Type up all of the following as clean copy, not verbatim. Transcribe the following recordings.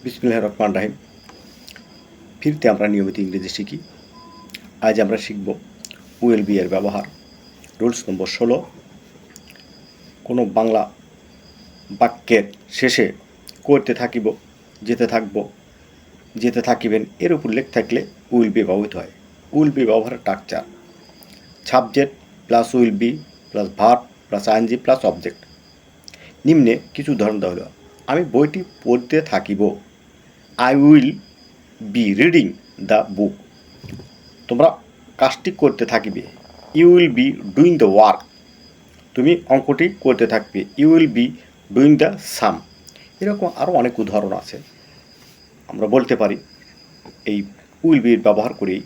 বিসমিল্লাহির রহমানির রহিম। ফিরতে আমরা নিয়মিত ইংরেজি শিখি। আজ আমরা শিখব উইল বি এর ব্যবহার। রুলস নম্বর 16। কোনো বাংলা বাক্যের শেষে করতে থাকিব, যেতে থাকব, যেতে থাকিবেন এর উপর উল্লেখ থাকলে উইল বি ব্যবহৃত হয়। উইল বি ব্যবহারের structure: subject plus will be plus verb plus ING plus object. নিম্নে কিছু উদাহরণ দেওয়া হলো: আমি বইটি পড়তে থাকিব, I will be reading the book. তোমরা কাজটি করতে থাকিবে, you will be doing the work. তুমি অঙ্কটি করতে থাকবে, you will be doing the sum. এরকম আরও অনেক উদাহরণ আছে। আমরা বলতে পারি এই উইল বির ব্যবহার করেই,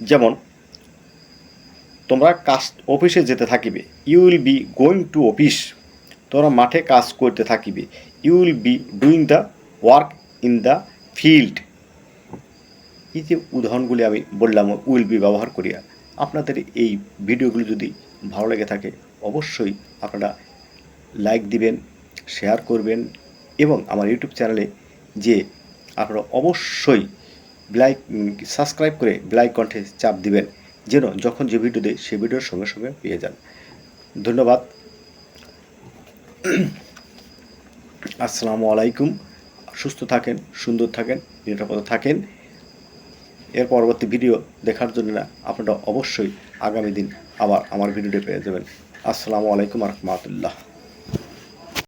যেমন তোমরা অফিসে যেতে থাকিবে, you will be going to office. তোমরা মাঠে কাজ করতে থাকিবে, you will be doing the work in the field. এই যে উদাহরণগুলি আমি বললাম উইল বি ব্যবহার করিয়া, আপনাদের এই ভিডিওগুলি যদি ভালো লেগে থাকে অবশ্যই আপনারা লাইক দিবেন, শেয়ার করবেন এবং আমার ইউটিউব চ্যানেলে যে আপনারা অবশ্যই সাবস্ক্রাইব করে বেল আইকনটি চাপ দিবেন, যেন যখন যে ভিডিও দেয় সে ভিডিওর সঙ্গে সঙ্গে পেয়ে যান। ধন্যবাদ। আসসালামু আলাইকুম। সুস্থ থাকেন, সুন্দর থাকেন, নিরাপদে থাকেন। এর পরবর্তী ভিডিও দেখার জন্য আপনারা অবশ্যই আগামী দিন আবার আমার ভিডিওটি পেয়ে যাবেন। আসসালামু আলাইকুম ওয়া রাহমাতুল্লাহ।